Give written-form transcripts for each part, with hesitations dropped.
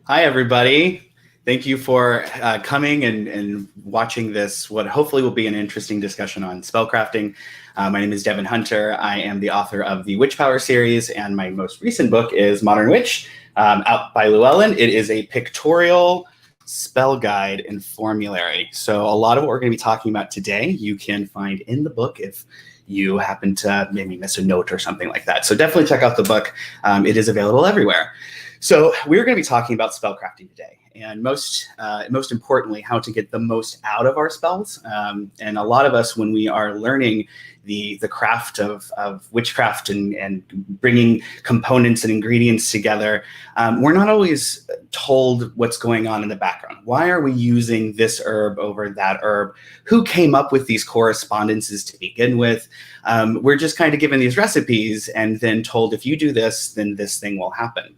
Hi, everybody. Thank you for coming and watching this, what hopefully will be an interesting discussion on spellcrafting. My name is Devin Hunter. I am the author of the Witch Power series, and my most recent book is Modern Witch, out by Llewellyn. It is a pictorial spell guide and formulary. So a lot of what we're going to be talking about today, you can find in the book if you happen to maybe miss a note or something like that. So definitely check out the book. It is available everywhere. So we're going to be talking about spellcrafting today, and most importantly, how to get the most out of our spells. And a lot of us, when we are learning the craft of witchcraft and bringing components and ingredients together, we're not always told what's going on in the background. Why are we using this herb over that herb? Who came up with these correspondences to begin with? We're just kind of given these recipes and then told, if you do this, then this thing will happen.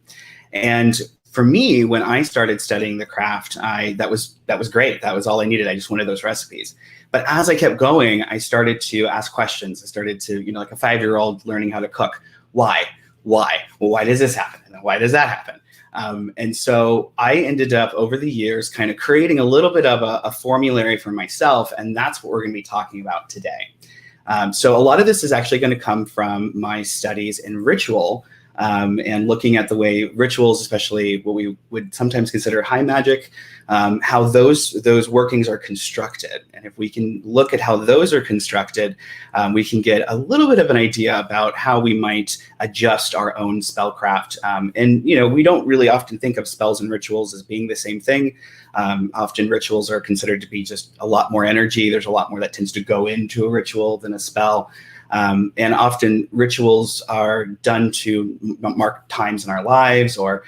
And for me, when I started studying the craft, that was great. That was all I needed. I just wanted those recipes. But as I kept going, I started to ask questions. I started to, like a 5-year-old learning how to cook. Why? Well, why does this happen? And why does that happen? And so I ended up over the years kind of creating a little bit of a formulary for myself. And that's what we're going to be talking about today. So a lot of this is actually going to come from my studies in ritual, and looking at the way rituals, especially what we would sometimes consider high magic, how those workings are constructed. And if we can look at how those are constructed, we can get a little bit of an idea about how we might adjust our own spellcraft. And we don't really often think of spells and rituals as being the same thing. Often rituals are considered to be just a lot more energy. There's a lot more that tends to go into a ritual than a spell. And often rituals are done to mark times in our lives, or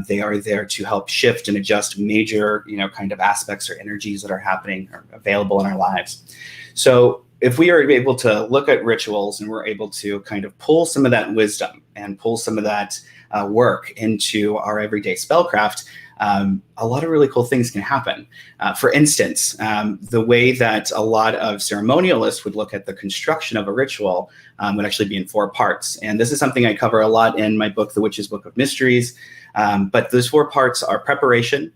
they are there to help shift and adjust major, kind of aspects or energies that are happening or available in our lives. So if we are able to look at rituals and we're able to kind of pull some of that wisdom and pull some of that work into our everyday spellcraft, a lot of really cool things can happen. For instance, the way that a lot of ceremonialists would look at the construction of a ritual would actually be in 4 parts. And this is something I cover a lot in my book, The Witch's Book of Mysteries. But those 4 parts are preparation,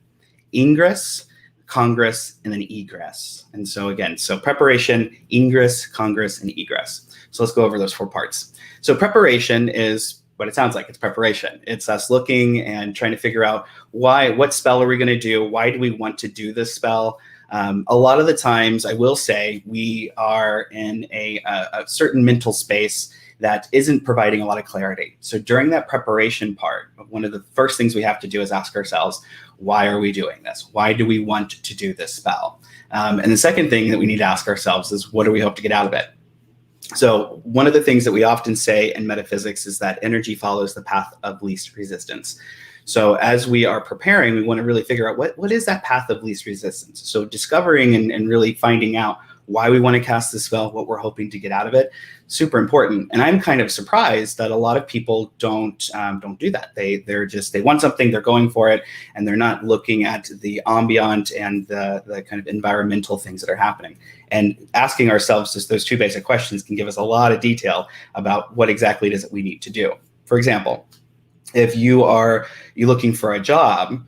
ingress, congress, and then egress. And so again, preparation, ingress, congress, and egress. So let's go over those 4 parts. So preparation is what it sounds like. It's preparation. It's us looking and trying to figure out what spell are we going to do? Why do we want to do this spell? A lot of the times, I will say, we are in a certain mental space that isn't providing a lot of clarity. So during that preparation part, one of the first things we have to do is ask ourselves, why are we doing this? Why do we want to do this spell? And the second thing that we need to ask ourselves is, what do we hope to get out of it? So one of the things that we often say in metaphysics is that energy follows the path of least resistance. So as we are preparing, we want to really figure out what is that path of least resistance. So discovering and really finding out why we want to cast the spell, what we're hoping to get out of it, super important. And I'm kind of surprised that a lot of people don't do that. They want something, they're going for it, and they're not looking at the ambient and the kind of environmental things that are happening. And asking ourselves just those 2 basic questions can give us a lot of detail about what exactly it is that we need to do. For example, if you're looking for a job,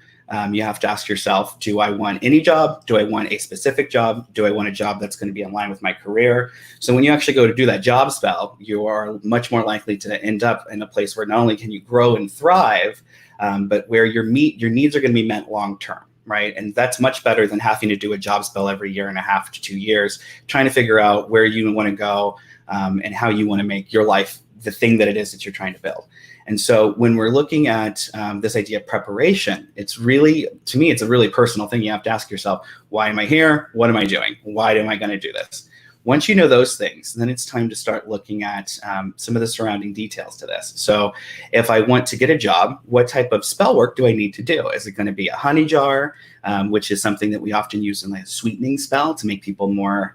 you have to ask yourself, do I want any job? Do I want a specific job? Do I want a job that's going to be in line with my career? So when you actually go to do that job spell, you are much more likely to end up in a place where not only can you grow and thrive, but where your needs are going to be met long term. Right. And that's much better than having to do a job spell every 1.5 to 2 years, trying to figure out where you want to go and how you want to make your life the thing that it is that you're trying to build. And so when we're looking at this idea of preparation, to me, it's a really personal thing. You have to ask yourself, why am I here? What am I doing? Why am I going to do this? Once you know those things, then it's time to start looking at some of the surrounding details to this. So if I want to get a job, what type of spell work do I need to do? Is it going to be a honey jar, which is something that we often use in a sweetening spell to make people more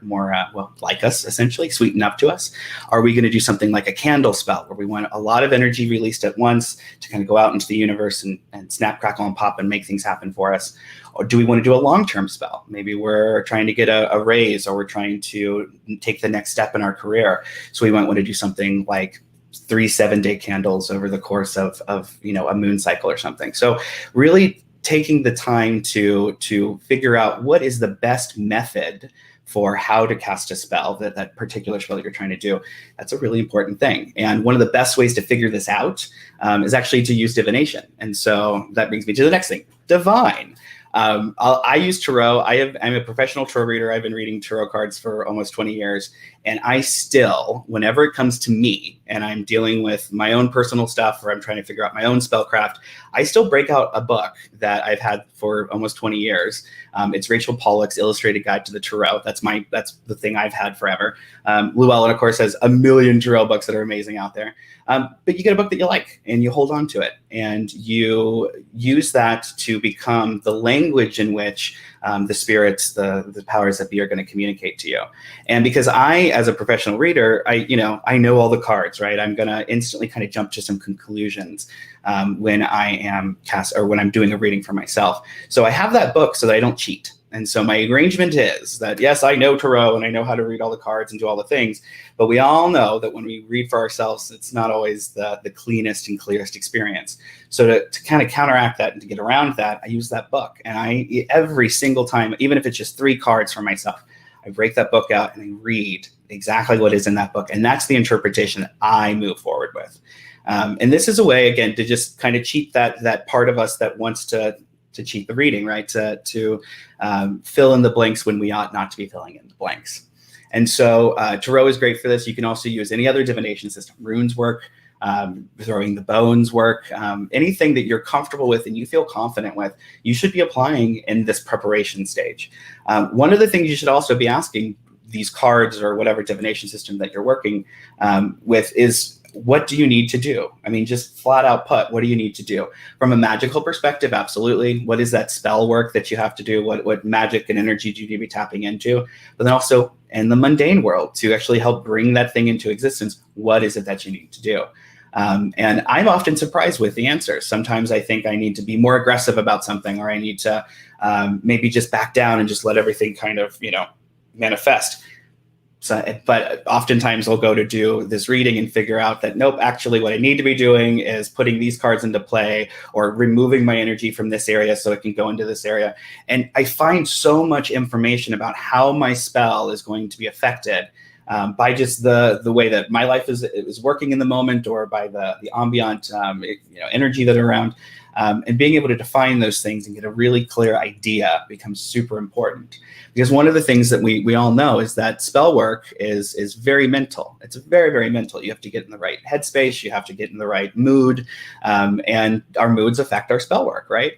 like us, essentially, sweeten up to us? Are we going to do something like a candle spell, where we want a lot of energy released at once to kind of go out into the universe and snap, crackle, and pop and make things happen for us? Or do we want to do a long-term spell? Maybe we're trying to get a raise, or we're trying to take the next step in our career. So we might want to do something like 3 7-day candles over the course of a moon cycle or something. So really taking the time to figure out what is the best method for how to cast a spell, that particular spell that you're trying to do. That's a really important thing. And one of the best ways to figure this out is actually to use divination. And so that brings me to the next thing, divine. I use tarot. I'm a professional tarot reader. I've been reading tarot cards for almost 20 years. And I still, whenever it comes to me and I'm dealing with my own personal stuff or I'm trying to figure out my own spellcraft, I still break out a book that I've had for almost 20 years. It's Rachel Pollack's Illustrated Guide to the Tarot. That's the thing I've had forever. Llewellyn, of course, has a million tarot books that are amazing out there. But you get a book that you like and you hold on to it and you use that to become the language in which the spirits, the powers that be are going to communicate to you. And because I, as a professional reader, I know all the cards, right? I'm going to instantly kind of jump to some conclusions when I am when I'm doing a reading for myself. So I have that book so that I don't cheat. And so my arrangement is that, yes, I know tarot and I know how to read all the cards and do all the things, but we all know that when we read for ourselves, it's not always the cleanest and clearest experience. So to kind of counteract that and to get around that, I use that book. And every single time, even if it's just 3 cards for myself, I break that book out and I read exactly what is in that book. And that's the interpretation that I move forward with. And this is a way, again, to just kind of cheat that part of us that wants to cheat the reading, right? To fill in the blanks when we ought not to be filling in the blanks. And so tarot is great for this. You can also use any other divination system. Runes work, throwing the bones work, anything that you're comfortable with and you feel confident with, you should be applying in this preparation stage. One of the things you should also be asking these cards or whatever divination system that you're working with is, what do you need to do? I mean, just flat out put, what do you need to do? From a magical perspective, absolutely. What is that spell work that you have to do? What magic and energy do you need to be tapping into? But then also in the mundane world, to actually help bring that thing into existence, what is it that you need to do? And I'm often surprised with the answers. Sometimes I think I need to be more aggressive about something, or I need to maybe just back down and just let everything kind of, manifest. So, but oftentimes I'll go to do this reading and figure out that, nope, actually what I need to be doing is putting these cards into play or removing my energy from this area so it can go into this area. And I find so much information about how my spell is going to be affected by just the way that my life is working in the moment, or by the ambient energy that are around. And being able to define those things and get a really clear idea becomes super important. Because one of the things that we all know is that spell work is very mental. It's very, very mental. You have to get in the right headspace. You have to get in the right mood. And our moods affect our spell work, right?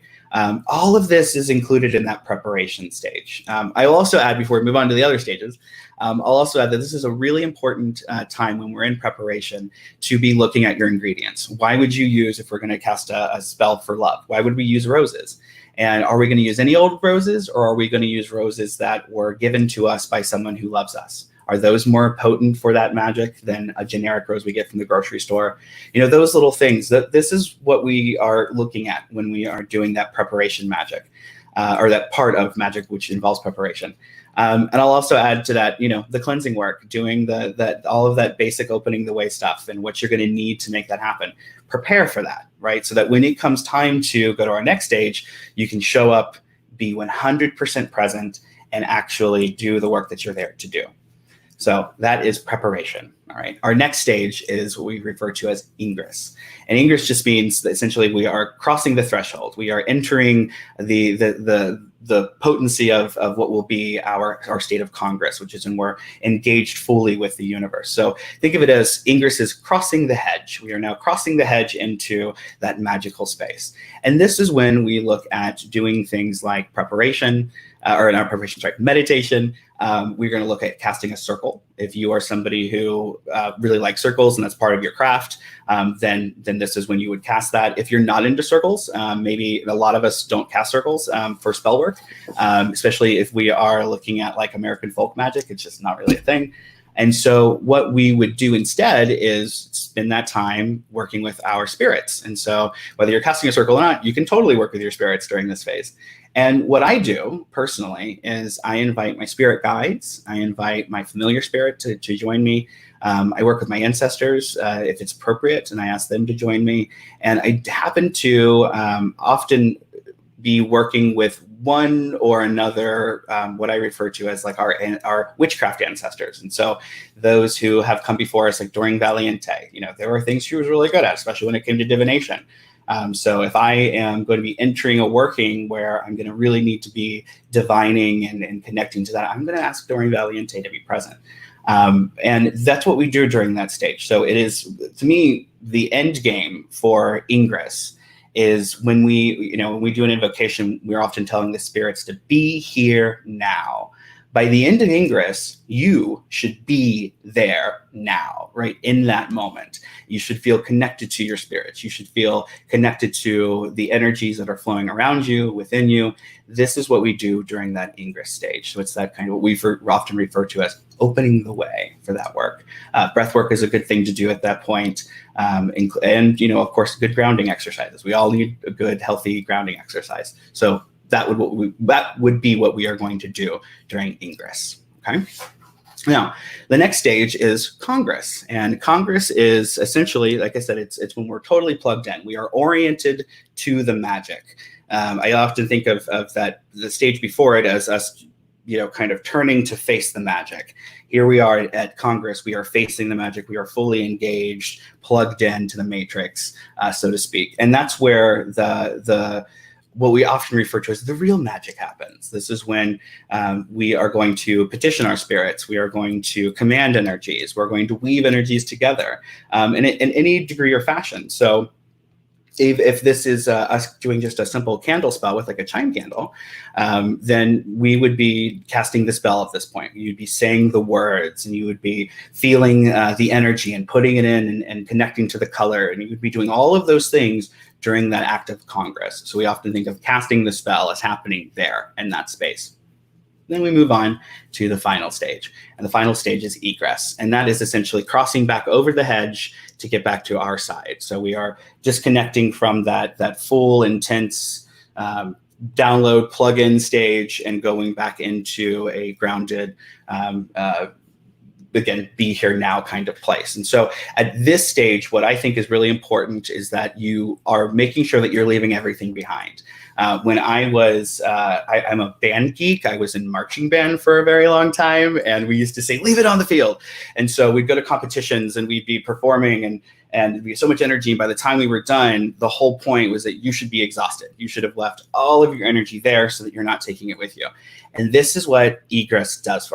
All of this is included in that preparation stage. I will also add, before we move on to the other stages, I'll also add that this is a really important time when we're in preparation to be looking at your ingredients. Why would you use, if we're going to cast a spell for love, why would we use roses? And are we going to use any old roses, or are we going to use roses that were given to us by someone who loves us? Are those more potent for that magic than a generic rose we get from the grocery store? Those little things. This is what we are looking at when we are doing that preparation magic, or that part of magic which involves preparation. And I'll also add to that, the cleansing work, doing all of that basic opening the way stuff and what you're going to need to make that happen. Prepare for that, right? So that when it comes time to go to our next stage, you can show up, be 100% present, and actually do the work that you're there to do. So that is preparation. All right. Our next stage is what we refer to as ingress. And ingress just means that essentially we are crossing the threshold. We are entering the potency of what will be our state of Congress, which is when we're engaged fully with the universe. So think of it as ingress is crossing the hedge. We are now crossing the hedge into that magical space. And this is when we look at doing things like preparation, meditation. We're going to look at casting a circle. If you are somebody who really likes circles and that's part of your craft, then this is when you would cast that. If you're not into circles, maybe a lot of us don't cast circles for spell work, especially if we are looking at like American folk magic. It's just not really a thing. And so what we would do instead is spend that time working with our spirits. And so whether you're casting a circle or not, you can totally work with your spirits during this phase. And what I do personally is I invite my spirit guides. I invite my familiar spirit to join me. I work with my ancestors if it's appropriate, and I ask them to join me. And I happen to often be working with one or another, what I refer to as like our witchcraft ancestors. And so those who have come before us, like during Valiente, there were things she was really good at, especially when it came to divination. So if I am going to be entering a working where I'm going to really need to be divining and connecting to that, I'm going to ask Doreen Valiente to be present. And that's what we do during that stage. So it is, to me, the end game for Ingress is when we do an invocation, we're often telling the spirits to be here now. By the end of Ingress, you should be there now, right? In that moment. You should feel connected to your spirits. You should feel connected to the energies that are flowing around you, within you. This is what we do during that Ingress stage. So it's that kind of what we often refer to as opening the way for that work. Breath work is a good thing to do at that point. And of course, good grounding exercises. We all need a good, healthy grounding exercise. So that would be what we are going to do during Ingress. Okay. Now, the next stage is Congress, and Congress is essentially, like I said, it's when we're totally plugged in. We are oriented to the magic. I often think of the stage before it as us, kind of turning to face the magic. Here we are at Congress. We are facing the magic. We are fully engaged, plugged into the matrix, so to speak, and that's where what we often refer to as the real magic happens. This is when we are going to petition our spirits. We are going to command energies. We're going to weave energies together in any degree or fashion. So if this is us doing just a simple candle spell with like a chime candle, then we would be casting the spell at this point. You'd be saying the words, and you would be feeling the energy and putting it in and connecting to the color. And you would be doing all of those things during that act of Congress. So we often think of casting the spell as happening there in that space. Then we move on to the final stage. And the final stage is egress. And that is essentially crossing back over the hedge to get back to our side. So we are disconnecting from that full, intense download plug-in stage and going back into a grounded, again, be here now kind of place. And so at this stage, what I think is really important is that you are making sure that you're leaving everything behind. When I was, I'm a band geek. I was in marching band for a very long time, and we used to say, leave it on the field. And so we'd go to competitions and we'd be performing and we had so much energy. And by the time we were done, the whole point was that you should be exhausted. You should have left all of your energy there so that you're not taking it with you. And this is what egress does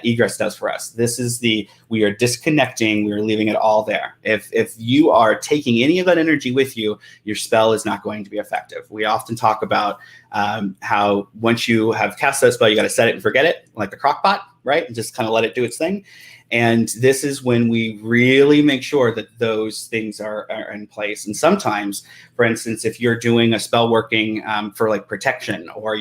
egress does for us. This is we are disconnecting. We are leaving it all there. If you are taking any of that energy with you, your spell is not going to be effective. We often talk about how once you have cast that spell, you got to set it and forget it, like the crock pot, right? And just kind of let it do its thing. And this is when we really make sure that those things are in place. And sometimes, for instance, if you're doing a spell working for like protection, or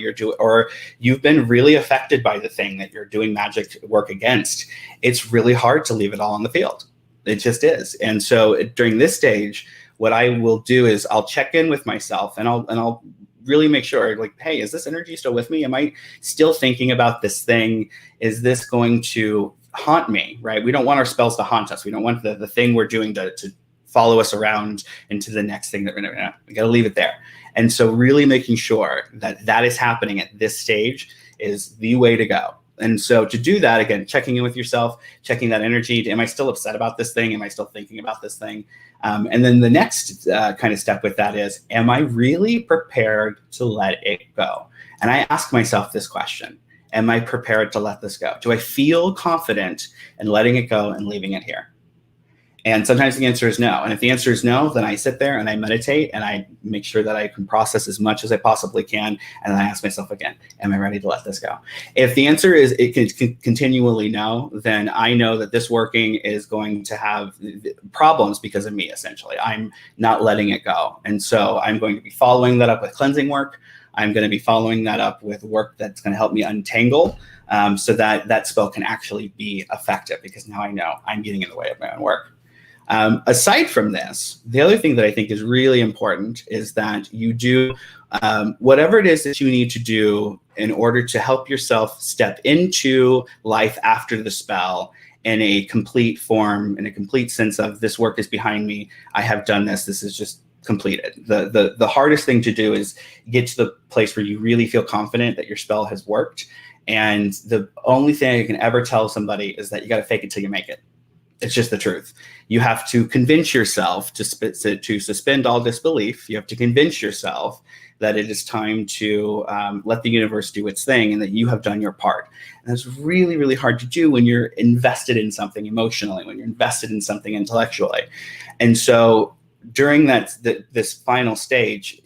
you've been really affected by the thing that you're doing magic work against, it's really hard to leave it all on the field. It just is. And so during this stage, what I will do is I'll check in with myself, and I'll really make sure, like, hey, is this energy still with me? Am I still thinking about this thing? Is this going to haunt me, right? We don't want our spells to haunt us. We don't want the thing we're doing to follow us around into the next thing that we got to leave it there. And so really making sure that is happening at this stage is the way to go. And so to do that, again, checking in with yourself, checking that energy. Am I still upset about this thing? Am I still thinking about this thing? And then the next kind of step with that is, am I really prepared to let it go? And I ask myself this question. Am I prepared to let this go? Do I feel confident in letting it go and leaving it here? And sometimes the answer is no. And if the answer is no, then I sit there and I meditate and I make sure that I can process as much as I possibly can. And then I ask myself again, am I ready to let this go? If the answer is it can continually no, then I know that this working is going to have problems because of me, essentially. I'm not letting it go. And so I'm going to be following that up with cleansing work. I'm going to be following that up with work that's going to help me untangle so that spell can actually be effective, because now I know I'm getting in the way of my own work. Aside from this, the other thing that I think is really important is that you do whatever it is that you need to do in order to help yourself step into life after the spell in a complete form, in a complete sense of, this work is behind me. I have done this. This is just completed. The hardest thing to do is get to the place where you really feel confident that your spell has worked. And the only thing I can ever tell somebody is that you got to fake it till you make it. It's just the truth. You have to convince yourself to suspend all disbelief. You have to convince yourself that it is time to let the universe do its thing and that you have done your part. And that's really, really hard to do when you're invested in something emotionally, when you're invested in something intellectually. And so during this final stage,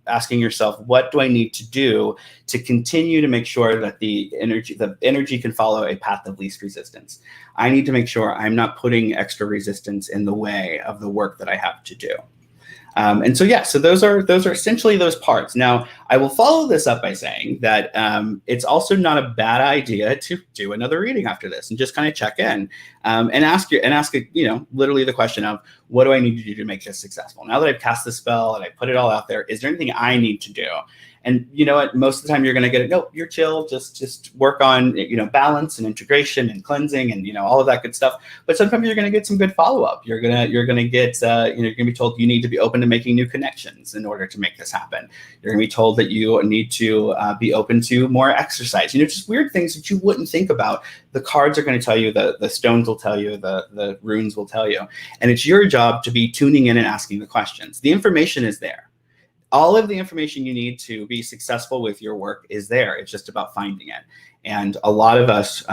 asking yourself, what do I need to do to continue to make sure that the energy can follow a path of least resistance? I need to make sure I'm not putting extra resistance in the way of the work that I have to do. And so, so those are essentially those parts. Now, I will follow this up by saying that it's also not a bad idea to do another reading after this and just kind of check in and ask literally the question of, what do I need to do to make this successful? Now that I've cast the spell and I put it all out there, is there anything I need to do? And you know what? Most of the time you're going to get it. No, you're chill. Just work on balance and integration and cleansing and all of that good stuff. But sometimes you're going to get some good follow up. You're gonna get you're going to be told you need to be open to making new connections in order to make this happen. You're going to be told that you need to be open to more exercise. Just weird things that you wouldn't think about. The cards are going to tell you. The stones will tell you. The runes will tell you. And it's your job to be tuning in and asking the questions. The information is there. All of the information you need to be successful with your work is there. It's just about finding it. And a lot of us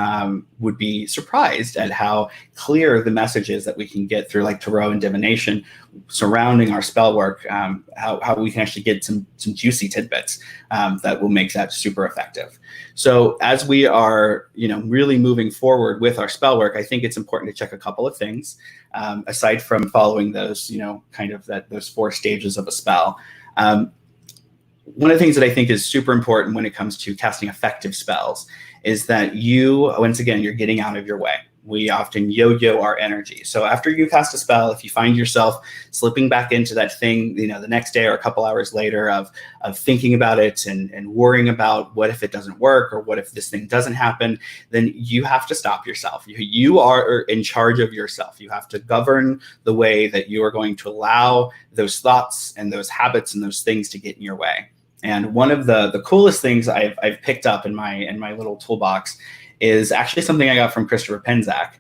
would be surprised at how clear the message is that we can get through like tarot and divination surrounding our spell work, how we can actually get some juicy tidbits that will make that super effective. So as we are, really moving forward with our spell work, I think it's important to check a couple of things aside from following those, those 4 stages of a spell. One of the things that I think is super important when it comes to casting effective spells is that once again, you're getting out of your way. We often yo-yo our energy. So after you cast a spell, if you find yourself slipping back into that thing, the next day or a couple hours later of thinking about it and worrying about what if it doesn't work or what if this thing doesn't happen, then you have to stop yourself. You are in charge of yourself. You have to govern the way that you are going to allow those thoughts and those habits and those things to get in your way. And one of the coolest things I've picked up in my little toolbox is actually something I got from Christopher Penczak,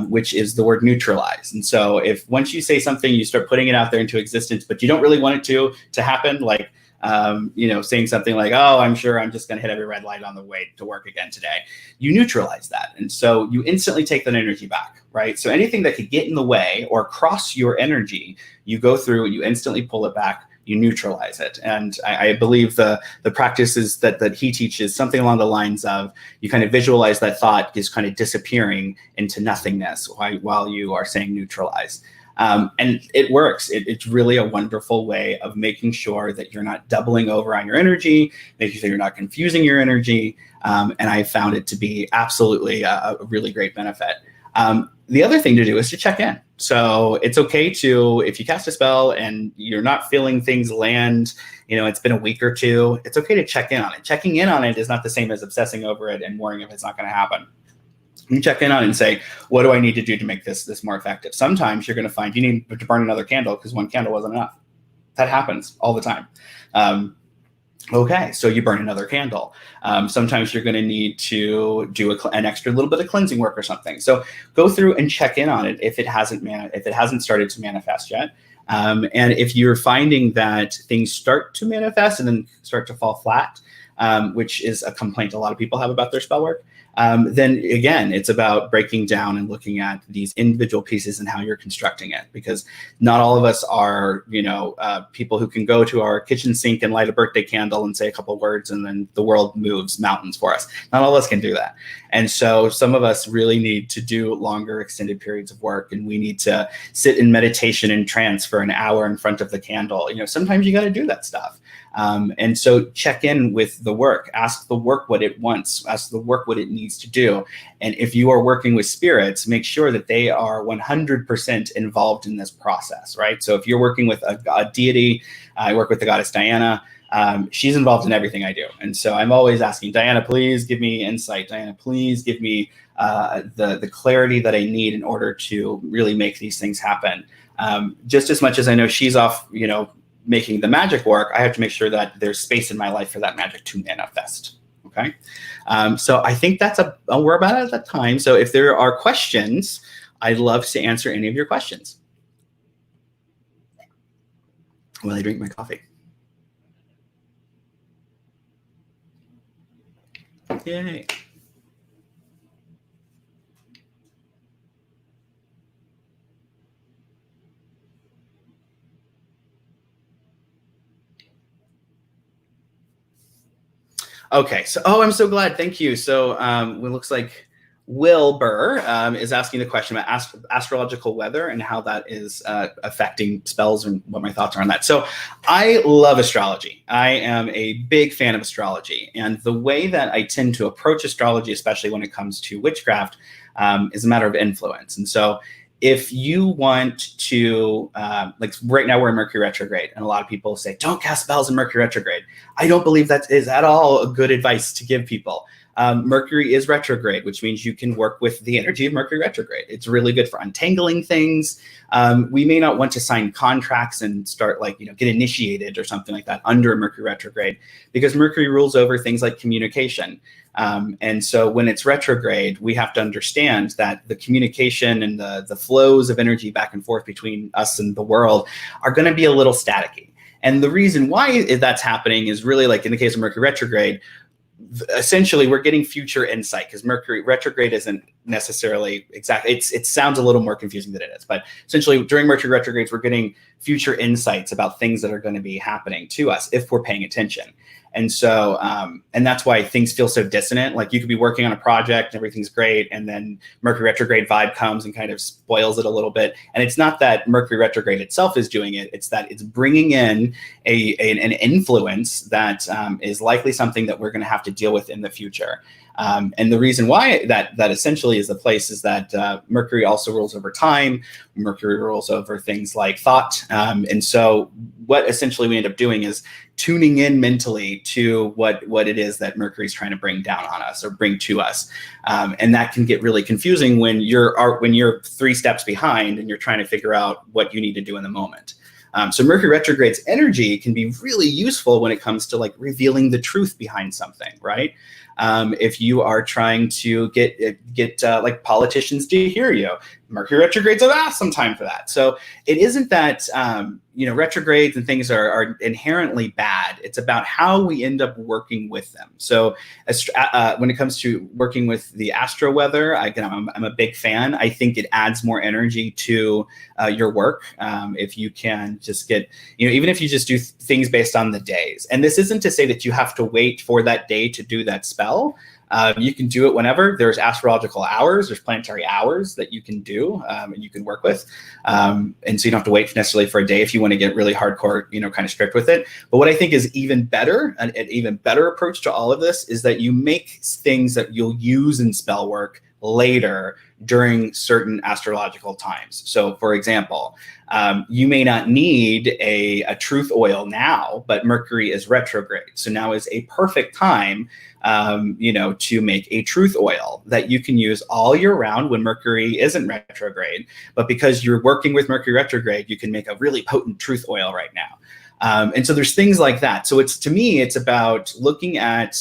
which is the word neutralize. And so if once you say something, you start putting it out there into existence, but you don't really want it to happen, like, saying something like, oh, I'm sure I'm just going to hit every red light on the way to work again today. You neutralize that. And so you instantly take that energy back, right? So anything that could get in the way or cross your energy, you go through and you instantly pull it back. You neutralize it. And I believe the practice is that he teaches something along the lines of you kind of visualize that thought is kind of disappearing into nothingness while you are saying neutralize. And it works. It's really a wonderful way of making sure that you're not doubling over on your energy, making sure you're not confusing your energy. And I found it to be absolutely a really great benefit. The other thing to do is to check in. So it's okay if you cast a spell and you're not feeling things land, it's been a week or two, it's okay to check in on it. Checking in on it is not the same as obsessing over it and worrying if it's not going to happen. You check in on it and say, what do I need to do to make this more effective? Sometimes you're going to find you need to burn another candle because one candle wasn't enough. That happens all the time. Okay, so you burn another candle. Sometimes you're going to need to do an extra little bit of cleansing work or something. So go through and check in on it if it hasn't started to manifest yet. And if you're finding that things start to manifest and then start to fall flat, which is a complaint a lot of people have about their spell work, then again, it's about breaking down and looking at these individual pieces and how you're constructing it, because not all of us are, people who can go to our kitchen sink and light a birthday candle and say a couple words and then the world moves mountains for us. Not all of us can do that. And so some of us really need to do longer extended periods of work, and we need to sit in meditation and trance for an hour in front of the candle. Sometimes you got to do that stuff. And so check in with the work, ask the work what it wants, ask the work what it needs to do. And if you are working with spirits, make sure that they are 100% involved in this process, right? So if you're working with a deity, I work with the goddess Diana, she's involved in everything I do. And so I'm always asking, Diana, please give me insight. Diana, please give me the clarity that I need in order to really make these things happen. Just as much as I know she's off, making the magic work, I have to make sure that there's space in my life for that magic to manifest. Okay. So I think we're about at that time. So if there are questions, I'd love to answer any of your questions while I drink my coffee. Yay. Okay, so I'm so glad. Thank you. So it looks like Will Burr is asking the question about astrological weather and how that is affecting spells and what my thoughts are on that. So I love astrology. I am a big fan of astrology, and the way that I tend to approach astrology, especially when it comes to witchcraft, is a matter of influence. And so if you want to, like right now we're in Mercury retrograde, and a lot of people say, don't cast spells in Mercury retrograde. I don't believe that is at all a good advice to give people. Mercury is retrograde, which means you can work with the energy of Mercury retrograde. It's really good for untangling things. We may not want to sign contracts and start get initiated or something like that under Mercury retrograde, because Mercury rules over things like communication. And so when it's retrograde, we have to understand that the communication and the flows of energy back and forth between us and the world are going to be a little staticky. And the reason why that's happening is really, like in the case of Mercury retrograde, essentially we're getting future insight, because Mercury retrograde isn't necessarily exactly, it sounds a little more confusing than it is, but essentially during Mercury retrogrades, we're getting future insights about things that are going to be happening to us if we're paying attention. And so, and that's why things feel so dissonant. Like you could be working on a project, everything's great, and then Mercury retrograde vibe comes and kind of spoils it a little bit. And it's not that Mercury retrograde itself is doing it, it's that it's bringing in an influence that is likely something that we're going to have to deal with in the future. And the reason why that essentially is the place is that Mercury also rules over time. Mercury rules over things like thought. And so what essentially we end up doing is tuning in mentally to what it is that Mercury is trying to bring down on us or bring to us. And that can get really confusing when you're 3 steps behind and you're trying to figure out what you need to do in the moment. So Mercury retrograde's energy can be really useful when it comes to like revealing the truth behind something, right? If you are trying to get like politicians to hear you, Mercury retrograde's an awesome time for that. So it isn't that retrogrades and things are inherently bad. It's about how we end up working with them. So when it comes to working with the astro weather, I'm a big fan. I think it adds more energy to your work. If you can just get, even if you just do things based on the days. And this isn't to say that you have to wait for that day to do that spell. You can do it whenever. There's astrological hours, there's planetary hours that you can do and you can work with. And so you don't have to wait necessarily for a day if you want to get really hardcore, kind of strict with it. But what I think is even better, an even better approach to all of this is that you make things that you'll use in spell work later during certain astrological times. So for example, you may not need a truth oil now, but Mercury is retrograde. So now is a perfect time, to make a truth oil that you can use all year round when Mercury isn't retrograde. But because you're working with Mercury retrograde, you can make a really potent truth oil right now. And so there's things like that. So to me, it's about looking at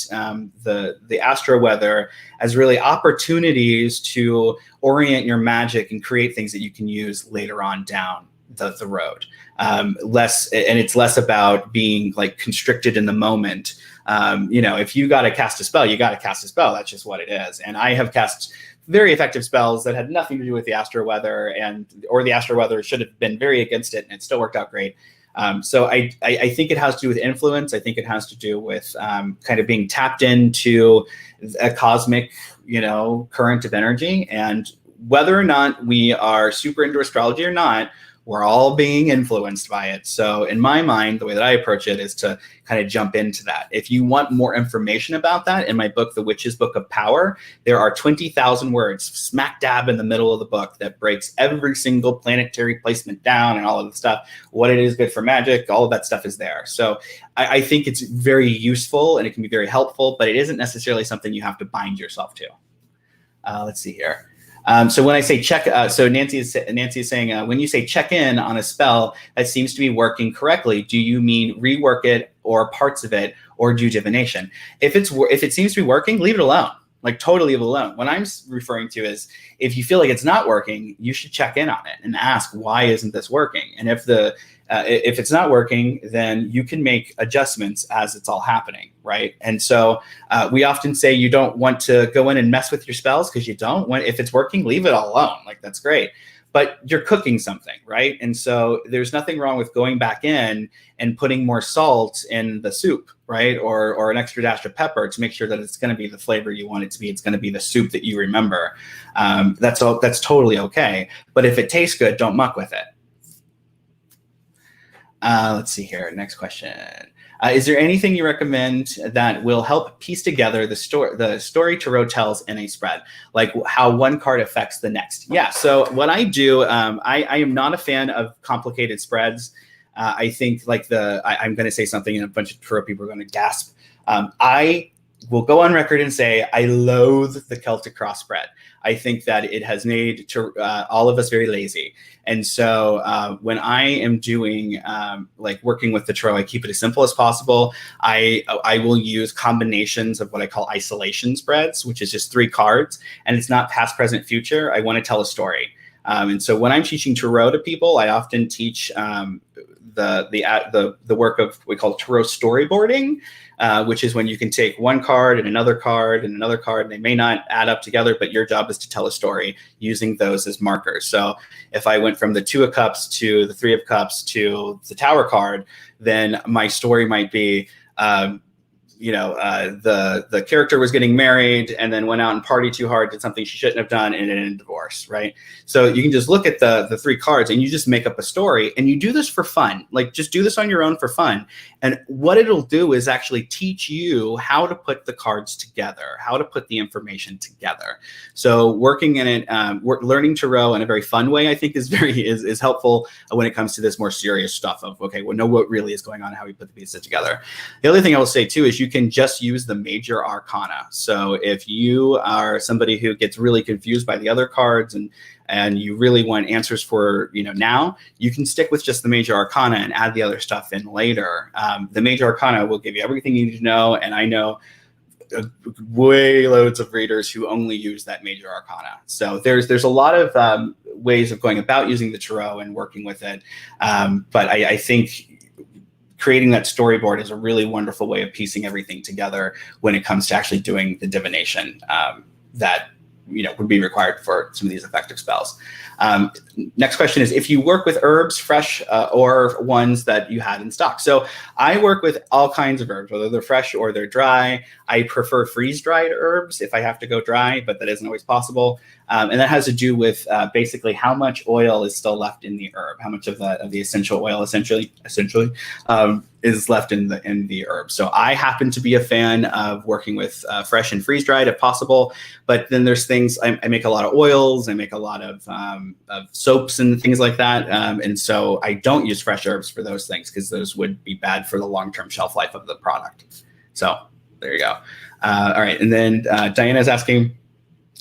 the astro weather as really opportunities to orient your magic and create things that you can use later on down the road. And it's less about being like constricted in the moment. If you got to cast a spell, you got to cast a spell. That's just what it is. And I have cast very effective spells that had nothing to do with the astro weather, or the astro weather should have been very against it, and it still worked out great. So I think it has to do with influence. I think it has to do with kind of being tapped into a cosmic, current of energy. And whether or not we are super into astrology or not, we're all being influenced by it. So in my mind, the way that I approach it is to kind of jump into that. If you want more information about that, in my book, The Witch's Book of Power, there are 20,000 words smack dab in the middle of the book that breaks every single planetary placement down and all of the stuff, what it is good for magic, all of that stuff is there. So I think it's very useful and it can be very helpful, but it isn't necessarily something you have to bind yourself to. Let's see here. So when I say check, so Nancy is saying, when you say check in on a spell that seems to be working correctly, do you mean rework it or parts of it or do divination? If it seems to be working, leave it alone. Like totally leave it alone. What I'm referring to is if you feel like it's not working, you should check in on it and ask, why isn't this working? And if it's not working, then you can make adjustments as it's all happening, right? And so we often say you don't want to go in and mess with your spells because you don't. If it's working, leave it all alone. Like that's great. But you're cooking something, right? And so there's nothing wrong with going back in and putting more salt in the soup, right? Or an extra dash of pepper to make sure that it's going to be the flavor you want it to be. It's going to be the soup that you remember. That's totally okay. But if it tastes good, don't muck with it. Let's see here. Next question. Is there anything you recommend that will help piece together the story Tarot tells in a spread, like how one card affects the next? Yeah. So what I do, I am not a fan of complicated spreads. I think like I'm going to say something and a bunch of Tarot people are going to gasp. I will go on record and say I loathe the Celtic cross spread. I think that it has made all of us very lazy. And so when I am doing like working with the tarot, I keep it as simple as possible. I will use combinations of what I call isolation spreads, which is just 3 cards, and it's not past, present, future. I want to tell a story. And so when I'm teaching tarot to people, I often teach the work of what we call tarot storyboarding, which is when you can take one card and another card and another card, and they may not add up together, but your job is to tell a story using those as markers. So if I went from the 2 of Cups to the 3 of Cups to the Tower card, then my story might be, the character was getting married and then went out and partied too hard, did something she shouldn't have done, and ended in divorce, right? So you can just look at the 3 cards and you just make up a story, and you do this for fun. Like just do this on your own for fun. And what it'll do is actually teach you how to put the cards together, how to put the information together. So working in it, learning tarot in a very fun way, I think is helpful when it comes to this more serious stuff of, okay, well, know what really is going on, how we put the pieces together. The other thing I will say too is you can just use the major arcana. So if you are somebody who gets really confused by the other cards and you really want answers for, now, you can stick with just the major arcana and add the other stuff in later. The major arcana will give you everything you need to know. And I know way loads of readers who only use that major arcana. So there's a lot of ways of going about using the tarot and working with it. But I think creating that storyboard is a really wonderful way of piecing everything together when it comes to actually doing the divination that would be required for some of these effective spells. Next question is if you work with herbs, fresh or ones that you had in stock. So I work with all kinds of herbs, whether they're fresh or they're dry. I prefer freeze-dried herbs if I have to go dry, but that isn't always possible. And that has to do with basically how much oil is still left in the herb, how much of the essential oil essentially is left in the herb. So I happen to be a fan of working with fresh and freeze-dried if possible. But then there's things, I make a lot of oils, I make a lot of soaps and things like that. And so I don't use fresh herbs for those things because those would be bad for the long-term shelf life of the product. So there you go. All right. And then Diana is asking,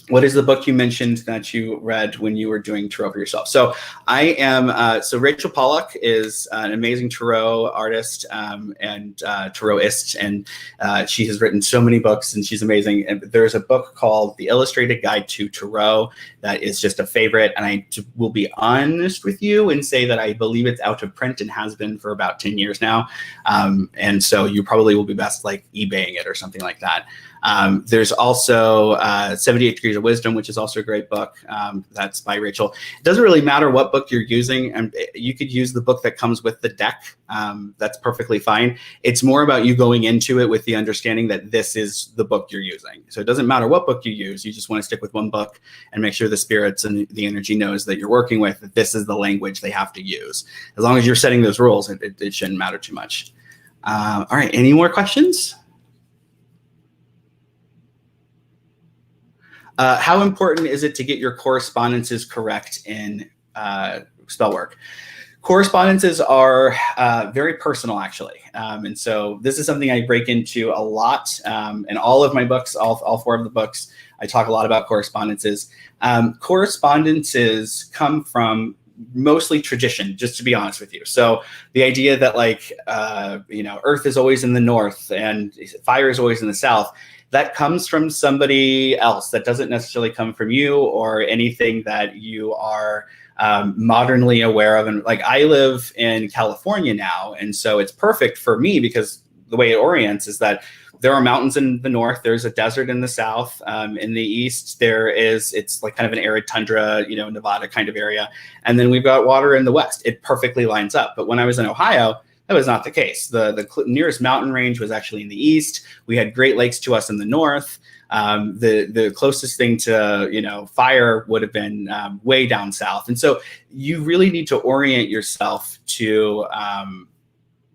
what is the book you mentioned that you read when you were doing tarot for yourself? So I am, so Rachel Pollack is an amazing tarot artist and tarotist, and she has written so many books and she's amazing. And there's a book called The Illustrated Guide to Tarot that is just a favorite. And I will be honest with you and say that I believe it's out of print and has been for about 10 years now. And so you probably will be best like eBaying it or something like that. There's also 78 Degrees of Wisdom, which is also a great book. That's by Rachel. It doesn't really matter what book you're using, and you could use the book that comes with the deck. That's perfectly fine. It's more about you going into it with the understanding that this is the book you're using. So it doesn't matter what book you use. You just want to stick with one book and make sure the spirits and the energy knows that you're working with, that this is the language they have to use. As long as you're setting those rules, it shouldn't matter too much. All right, any more questions? How important is it to get your correspondences correct in spell work? Correspondences are very personal, actually. And so this is something I break into a lot in all of my books, all 4 of the books. I talk a lot about correspondences. Correspondences come from mostly tradition, just to be honest with you. So the idea that like, Earth is always in the north and fire is always in the south, that comes from somebody else. That doesn't necessarily come from you or anything that you are modernly aware of. And like, I live in California now, and so it's perfect for me because the way it orients is that there are mountains in the north, there's a desert in the south, in the east it's like kind of an arid tundra, Nevada kind of area, and then we've got water in the west. It perfectly lines up. But when I was in Ohio, that was not the case. The nearest mountain range was actually in the east. We had Great Lakes to us in the north. The closest thing to fire would have been way down south. And so you really need to orient yourself to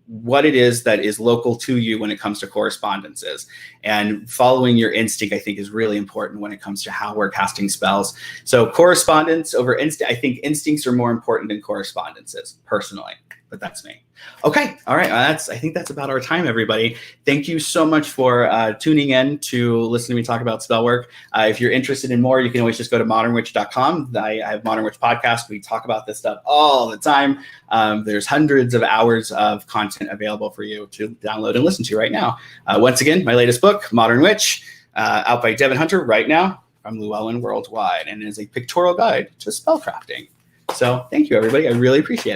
what it is that is local to you when it comes to correspondences. And following your instinct, I think, is really important when it comes to how we're casting spells. So correspondence over instinct, I think instincts are more important than correspondences, personally. But that's me. Okay. All right. I think that's about our time, everybody. Thank you so much for tuning in to listen to me talk about spell work. If you're interested in more, you can always just go to modernwitch.com. I have Modern Witch Podcast. We talk about this stuff all the time. There's hundreds of hours of content available for you to download and listen to right now. Once again, my latest book, Modern Witch, out by Devin Hunter right now from Llewellyn Worldwide, and it is a pictorial guide to spellcrafting. So thank you, everybody. I really appreciate it.